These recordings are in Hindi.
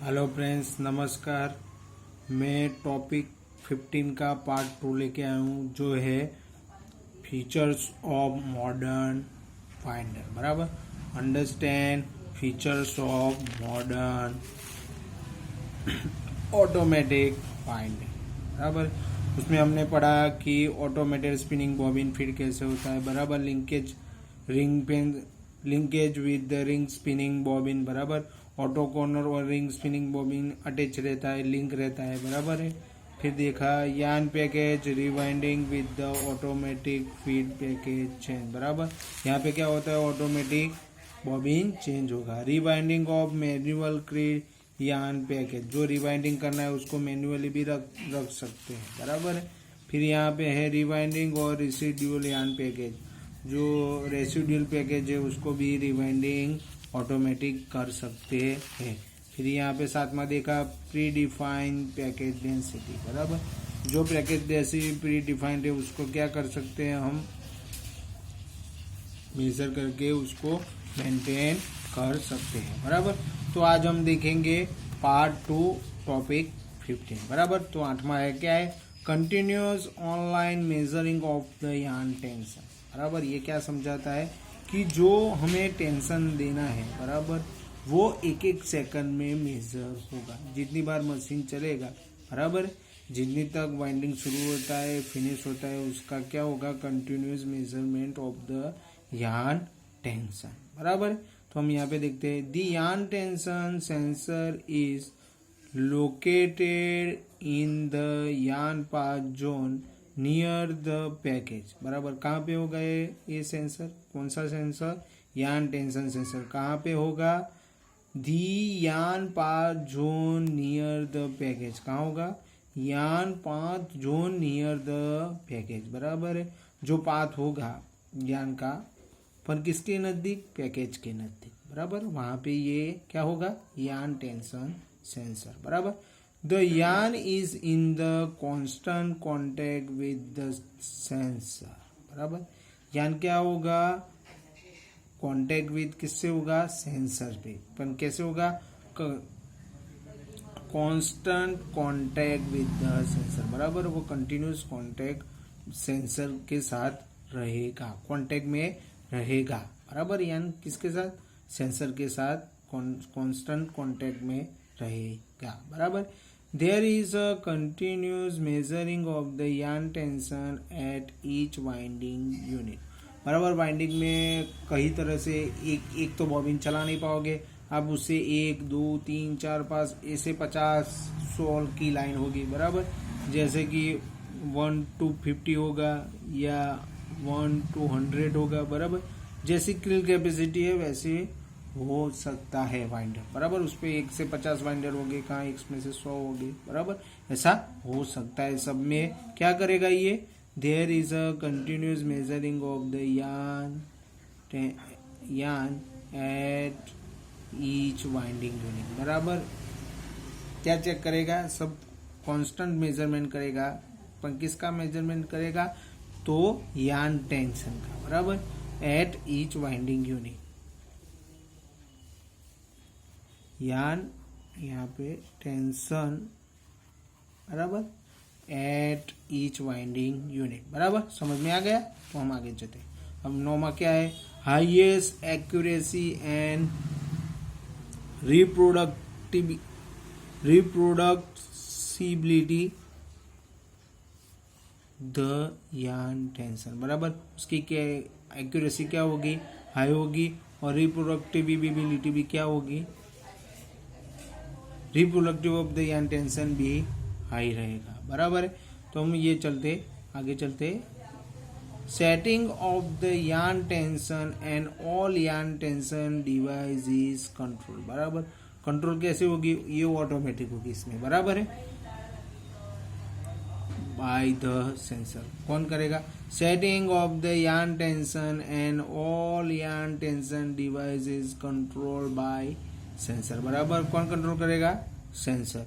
हेलो फ्रेंड्स, नमस्कार। मैं टॉपिक 15 का पार्ट 2 लेके आया हूँ, जो है फीचर्स ऑफ मॉडर्न फाइंडर। बराबर, understand features of modern automatic finder. बराबर, उसमें हमने पढ़ा कि ऑटोमेटेड स्पिनिंग बॉबिन फिट कैसे होता है। बराबर, linkage with the ring spinning bobbin. बराबर, ऑटो कॉर्नर और रिंग स्पिनिंग बॉबिन अटैच रहता है, लिंक रहता है। बराबर है। फिर देखा यान package rewinding with the automatic feed package change. बराबर, यहाँ पे क्या होता है, ऑटोमेटिक बॉबिन चेंज होगा। रिवाइंडिंग ऑफ मैनुअल क्रीड यान पैकेज, जो रिवाइंडिंग करना है उसको मैनुअली भी रख सकते हैं। बराबर है। फिर यहाँ पे है रिवाइंडिंग और रेसिड्यूल यान पैकेज, जो रेसिड्यूल पैकेज है उसको भी रिवाइंडिंग ऑटोमेटिक कर सकते हैं। फिर यहाँ पे साथ में देखा प्री डिफाइंड पैकेज डेंसिटी। बराबर, जो पैकेज डेंसिटी प्री डिफाइंड है उसको क्या कर सकते हैं, हम मेजर करके उसको मेंटेन कर सकते हैं। बराबर, तो आज हम देखेंगे पार्ट 2 टॉपिक 15। बराबर, तो 8वां है, क्या है, continuous online measuring of the yarn tension. बराबर, ये क्या समझाता है कि जो हमें टेंशन देना है, बराबर, वो एक एक सेकंड में मेजर होगा। जितनी बार मशीन चलेगा, बराबर, जितनी तक वाइंडिंग शुरू होता है फिनिश होता है, उसका क्या होगा, continuous measurement of the yarn tension. बराबर, तो हम यहाँ पे देखते हैं the yarn tension sensor is located in the yarn path zone near the package. बराबर, कहाँ पे होगा ये सेंसर, कौन सा सेंसर, यान टेंशन सेंसर कहाँ पे होगा, दी यान path zone near the package. कहाँ होगा, यान path zone near the package. बराबर है, जो पाथ होगा यान का, पर किसके नज़दीक, पैकेज के नज़दीक। बराबर, वहाँ पे ये क्या होगा, यान टेंशन सेंसर। बराबर, द यान is in the constant contact with the sensor. बराबर, यान क्या होगा, कॉन्टेक्ट विद किससे होगा, सेंसर पे। पर कैसे होगा, constant contact with the sensor. बराबर, वो कंटिन्यूस कांटेक्ट सेंसर के साथ रहेगा, कांटेक्ट में रहेगा। बराबर, यानी किसके साथ, सेंसर के साथ कांस्टेंट कांटेक्ट में रहेगा। बराबर, there is a continuous measuring of the yarn tension at each winding unit. बराबर, वाइंडिंग में कई तरह से एक तो बॉबिन चला नहीं पाओगे, अब उससे 1 2 3 4 5 ऐसे 50-100 की लाइन होगी। बराबर, जैसे कि 1 to 50 होगा या 1 to 100 होगा। बराबर, जैसी क्रिल कैपेसिटी है वैसे हो सकता है वाइंडर। बराबर, उस पर 1 से 50 वाइंडर होंगे, कहाँ इसमें से 100 होंगे। बराबर, ऐसा हो सकता है। सब में क्या करेगा ये, there is a continuous measuring of the yarn at each winding unit. बराबर, क्या चेक करेगा, सब कांस्टेंट मेजरमेंट करेगा, पर किसका मेजरमेंट करेगा, तो यान टेंशन का। बराबर, एट ईच वाइंडिंग यूनिट, यान यहाँ पे टेंशन। बराबर, एट ईच वाइंडिंग यूनिट। बराबर, समझ में आ गया। तो हम आगे चलते हैं। अब 9वां क्या है, highest accuracy and रिप्रोडक्टिबिलिटी the yarn tension. बराबर, उसकी क्या एक्यूरेसी क्या होगी, हाई होगी, और रिप्रोडक्टिबिलिटी भी क्या होगी, reproductive of the yarn tension भी हाई रहेगा। बराबर है, तो हम ये आगे चलते setting of the yarn tension and all yarn tension device is control. बराबर, कंट्रोल कैसे होगी, ये ऑटोमेटिक होगी इसमें। बराबर है, बाय द सेंसर। कौन करेगा, setting of the yarn tension and all yarn tension device is control by sensor. बराबर, कौन कंट्रोल करेगा, sensor.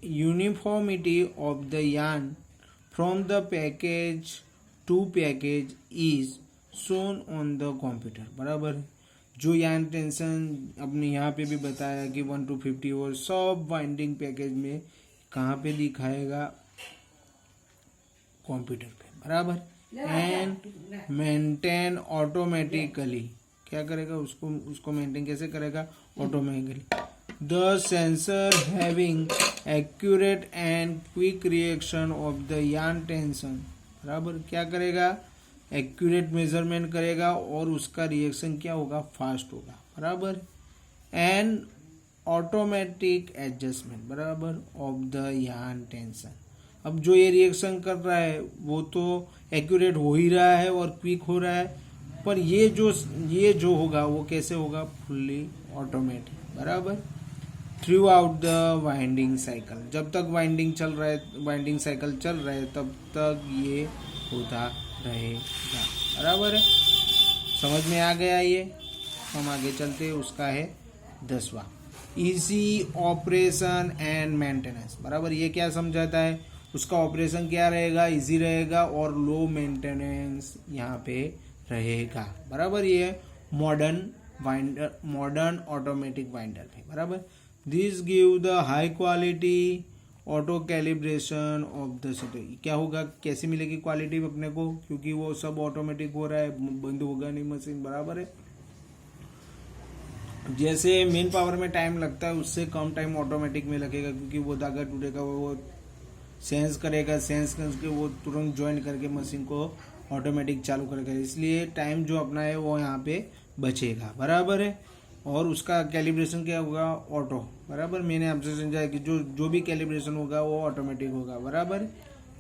Uniformity of the yarn from the package to package is shown on the computer. बराबर, जो यान टेंशन अपने यहाँ पे भी बताया कि 1 to 50 और सब वाइंडिंग पैकेज में कहाँ पे दिखाएगा, कंप्यूटर पे, बराबर। एंड मेंटेन ऑटोमेटिकली, क्या करेगा, उसको मेंटेन कैसे करेगा, automatically. The sensor having accurate and quick reaction of the yarn tension, बराबर। क्या करेगा, एक्यूरेट मेजरमेंट करेगा और उसका रिएक्शन क्या होगा, फास्ट होगा, बराबर। एंड ऑटोमेटिक एडजस्टमेंट, बराबर, ऑफ द यान टेंशन। अब जो ये रिएक्शन कर रहा है वो तो एक्यूरेट हो ही रहा है और क्विक हो रहा है, पर ये जो होगा वो कैसे होगा, फुल्ली ऑटोमेटिक, बराबर। Through out the winding cycle, जब तक वाइंडिंग साइकिल चल रहा है तब तक ये होता रहेगा, बराबर है। समझ में आ गया ये। हम आगे चलते हैं, उसका है 10वां, इजी ऑपरेशन एंड मेंटेनेंस, बराबर। ये क्या समझाता है, उसका ऑपरेशन क्या रहेगा, इजी रहेगा और लो मेंटेनेंस यहाँ पे रहेगा, बराबर। ये मॉडर्न ऑटोमेटिक वाइंडर है, बराबर। This give the high quality auto calibration of the city. क्या होगा, कैसी मिलेगी क्वालिटी अपने को, क्योंकि वो सब ऑटोमेटिक हो रहा है, बंद होगा नहीं मशीन, बराबर है। जैसे मेन पावर में टाइम लगता है उससे कम टाइम ऑटोमेटिक में लगेगा, क्योंकि वो धागा टूटेगा, वो सेंस करेगा, सेंस करके वो तुरंत ज्वाइन करके मशीन को ऑटोमेटिक चालू करेगा, इसलिए टाइम जो अपना है वो यहाँ पे बचेगा, बराबर है। और उसका कैलिब्रेशन क्या होगा, ऑटो, बराबर। मैंने आपसे समझाया कि जो भी कैलिब्रेशन होगा वो ऑटोमेटिक होगा, बराबर।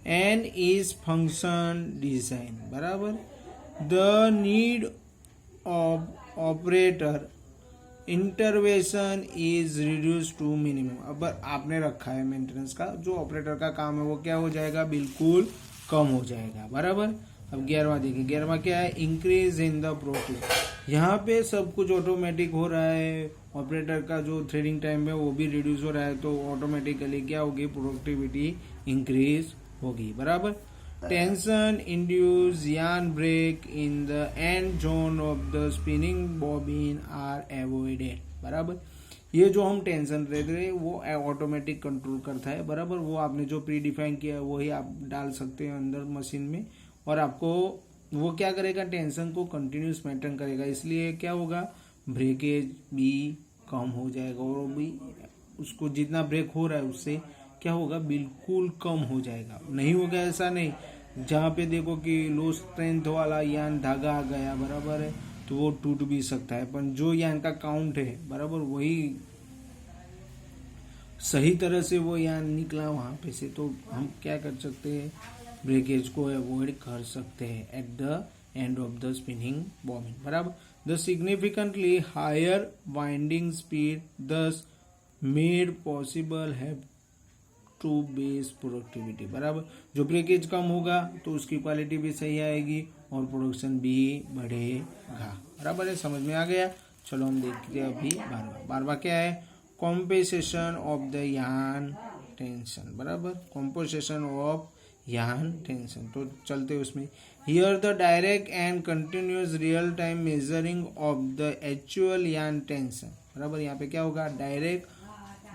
एंड इज फंक्शन डिजाइन, बराबर। The need of operator intervention is reduce to minimum. अब आपने रखा है मेंटेनेंस का, जो ऑपरेटर का काम है वो क्या हो जाएगा, बिल्कुल कम हो जाएगा, बराबर। अब 11वां देखिए, 11वां क्या है, इंक्रीज इन द प्रोडक्ट। यहाँ पे सब कुछ ऑटोमेटिक हो रहा है, ऑपरेटर का जो थ्रेडिंग टाइम है वो भी रिड्यूस हो रहा है, तो ऑटोमेटिकली क्या होगी, प्रोडक्टिविटी इंक्रीज होगी, बराबर। Tension induce yarn break in the end zone of the spinning bobbin are avoided, बराबर। ये जो हम टेंशन रहते हैं वो ऑटोमेटिक कंट्रोल करता है, बराबर। वो आपने जो प्री डिफाइन किया है वही आप डाल सकते हैं अंदर मशीन में, और आपको वो क्या करेगा, टेंशन को कंटिन्यूस मेंटेन करेगा, इसलिए क्या होगा, ब्रेकेज भी कम हो जाएगा, और भी उसको जितना ब्रेक हो रहा है उससे क्या होगा, बिल्कुल कम हो जाएगा। नहीं होगा ऐसा नहीं, जहाँ पे देखो कि लो स्ट्रेंथ वाला यान धागा आ गया, बराबर है, तो वो टूट भी सकता है, पर जो यान का काउंट है, बराबर, वही सही तरह से वो यान निकला वहां पे से, तो हम क्या कर सकते हैं, ब्रेकेज को अवॉइड कर सकते हैं at the end of the spinning bobbin, बराबर। The significantly higher winding speed thus made possible है टू बेस प्रोडक्टिविटी, बराबर। जो ब्रेकेज कम होगा तो उसकी क्वालिटी भी सही आएगी और प्रोडक्शन भी बढ़ेगा, बराबर है। समझ में आ गया। चलो हम देखते हैं अभी 12वां क्या है, compensation of the yarn tension, बराबर। कॉम्पोसेशन ऑफ यान टेंशन, तो चलते उसमें। Here the direct and continuous real time measuring of the actual यान टेंशन, बराबर। यहाँ पे क्या होगा,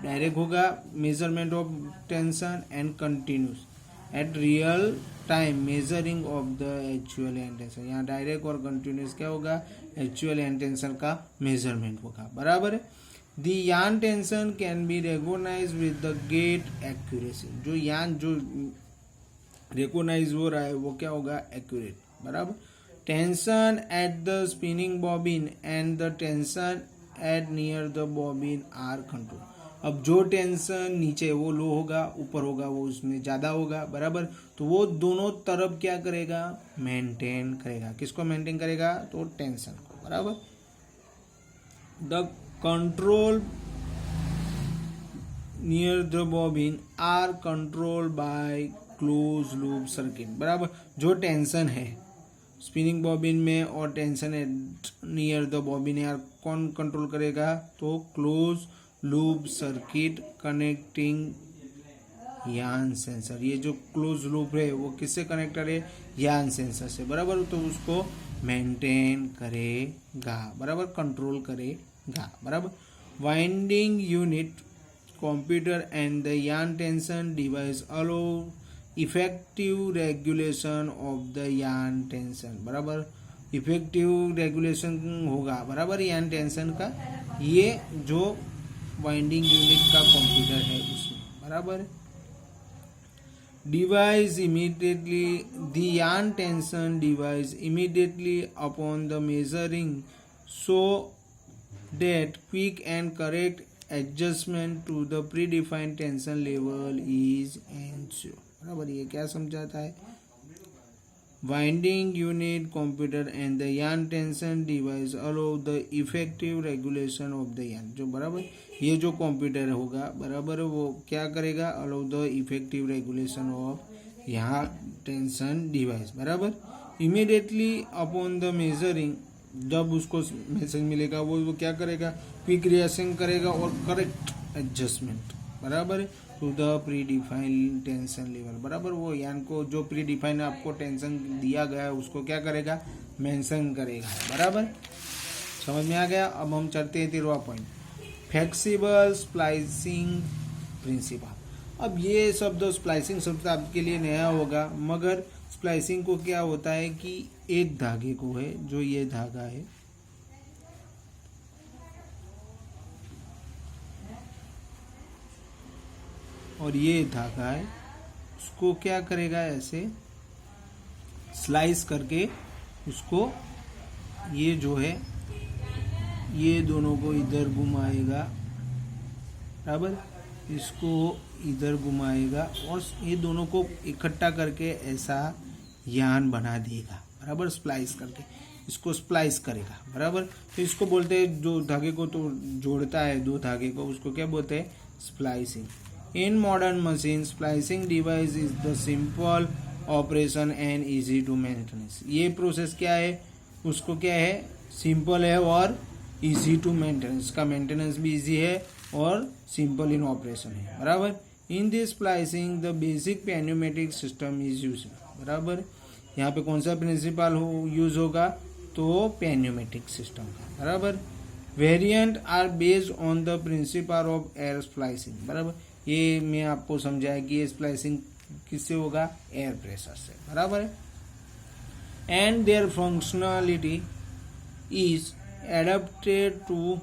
डायरेक्ट होगा measurement of tension and continuous at real time measuring of the actual and tension. यहाँ डायरेक्ट और कंटिन्यूस क्या होगा, एक्चुअल एंड टेंशन का मेजरमेंट होगा, बराबर है। The yarn tension can be रेगोनाइज with the gate accuracy. जो यान जो रेकोनाइज हो रहा है वो क्या होगा, एक्यूरेट, बराबर। Tension at the spinning bobbin and the tension at near the bobbin are control. अब जो टेंशन नीचे वो लो होगा, ऊपर होगा वो उसमें ज्यादा होगा, बराबर। तो वो दोनों तरफ क्या करेगा, मेंटेन करेगा। किसको मेंटेन करेगा, तो टेंशन को, बराबर। The control near the bobbin are control by close loop circuit, बराबर। जो टेंशन है स्पिनिंग बॉबिन में और टेंशन है नियर द बॉबिन यार कौन कंट्रोल करेगा, तो क्लोज लूप सर्किट कनेक्टिंग यान सेंसर। ये जो क्लोज लूप है वो किससे कनेक्टेड है, यान सेंसर से, बराबर। तो उसको मेंटेन करेगा, बराबर, कंट्रोल करेगा, बराबर। Winding unit computer and the yarn tension device allow effective regulation of the yarn tension, बराबर। इफेक्टिव रेगुलेशन होगा, बराबर, यान टेंशन का, ये जो वाइंडिंग यूनिट का कंप्यूटर है उसमें, बराबर। device immediately the yarn tension device immediately upon the measuring so that quick and correct adjustment to the predefined tension level is ensured, बराबर। ये क्या समझाता है? Winding unit computer and the yarn tension device allow the effective regulation of the yarn, जो बराबर ये जो कंप्यूटर होगा, बराबर, वो क्या करेगा? अलो द इफेक्टिव रेगुलेशन ऑफ यहाँ टेंशन डिवाइस, बराबर। इमीडिएटली अपॉन द मेजरिंग, जब उसको मैसेज मिलेगा वो क्या करेगा? क्विक रिएक्शन करेगा और करेक्ट एडजस्टमेंट, बराबर, to the predefined tension level, बराबर। वो यान को जो प्री डिफाइंड आपको टेंशन दिया गया है उसको क्या करेगा? मेंशन करेगा, बराबर। समझ में आ गया? अब हम चलते हैं 13वां पॉइंट, फ्लेक्सिबल स्प्लाइसिंग प्रिंसिपल। अब ये शब्द स्प्लाइसिंग शब्द आपके लिए नया होगा, मगर स्प्लाइसिंग को क्या होता है कि एक धागे को है, जो ये धागा है, और ये धागा है, उसको क्या करेगा? ऐसे स्लाइस करके उसको, ये जो है ये दोनों को इधर घुमाएगा, बराबर, इसको इधर घुमाएगा और ये दोनों को इकट्ठा करके ऐसा यान बना देगा, बराबर। स्प्लाइस करके इसको स्प्लाइस करेगा, बराबर। तो इसको बोलते हैं, जो धागे को तो जोड़ता है दो धागे को, उसको क्या बोलते हैं? Splicing. In modern machines, splicing device is the simple operation and easy to maintenance. ये प्रोसेस क्या है? उसको क्या है? सिंपल है और इजी टू मेंटेनेंस, का मेंटेनेंस भी इजी है और सिंपल इन ऑपरेशन है, बराबर। In this splicing the basic pneumatic system is use, बराबर। यहाँ पे कौन सा प्रिंसिपल यूज होगा? तो पैन्यूमेटिक सिस्टम का, बराबर। Variant are based on the principle of air splicing, बराबर। ये मैं आपको समझाया कि ये स्प्लाइसिंग किससे होगा? एयर प्रेशर से, बराबर है। And their functionality is adapted to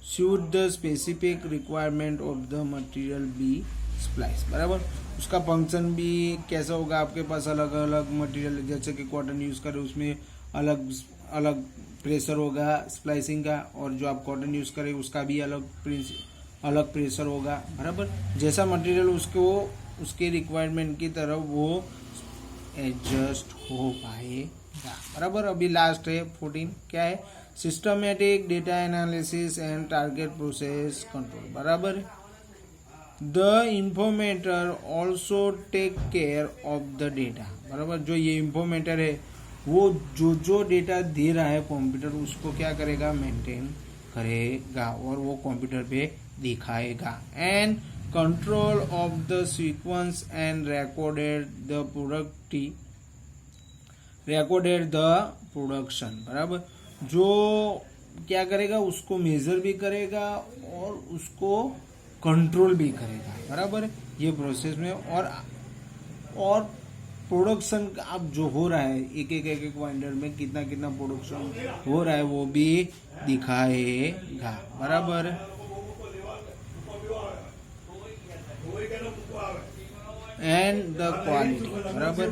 suit the specific requirement of the material be splice, बराबर। उसका फंक्शन भी कैसा होगा? आपके पास अलग अलग मटेरियल, जैसे कि कॉटन यूज करें उसमें अलग अलग प्रेशर होगा स्प्लाइसिंग का, और जो आप कॉटन यूज करें उसका भी अलग प्रेशर होगा, बराबर। जैसा मटेरियल उसको उसके रिक्वायरमेंट की तरफ वो एडजस्ट हो पाएगा, बराबर। अभी लास्ट है 14, क्या है? Systematic data analysis and target process control, बराबर। The informator also take care of the data, बराबर। जो ये इंफॉर्मेटर है वो जो डेटा दे रहा है कंप्यूटर, उसको क्या करेगा? मेंटेन करेगा और वो कंप्यूटर पे दिखाएगा। And control of the sequence and recorded the production, बराबर। जो क्या करेगा? उसको मेजर भी करेगा और उसको कंट्रोल भी करेगा, बराबर, ये प्रोसेस में। और प्रोडक्शन अब जो हो रहा है, एक वाइंडर में कितना प्रोडक्शन हो रहा है वो भी दिखाएगा, बराबर। एंड द क्वालिटी, बराबर।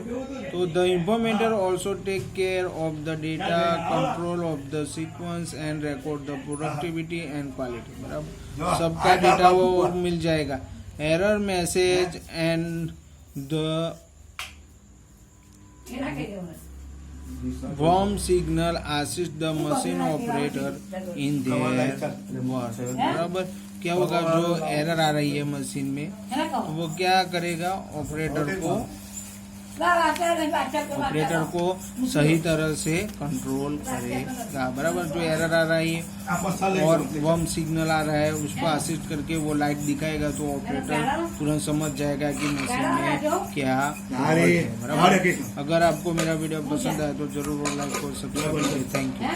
तो the informator also take care of the data, control of the sequence and record the productivity and quality, बराबर। सबका डेटा वो मिल जाएगा। Error message and the warm signal assist the machine operator in their work, बराबर। क्या होगा? जो एरर आ रही है मशीन में, तो वो क्या करेगा? ऑपरेटर को ऑपरेटर को सही तरह से कंट्रोल करेगा। बराबर, जो एरर आ रहा है और वम सिग्नल आ रहा है उसको असिस्ट करके वो लाइट दिखाएगा तो ऑपरेटर तुरंत समझ जाएगा कि मशीन में क्या है। बराबर, अगर आपको मेरा वीडियो पसंद आए तो जरूर लाइक और सब्सक्राइब करें। Thank you.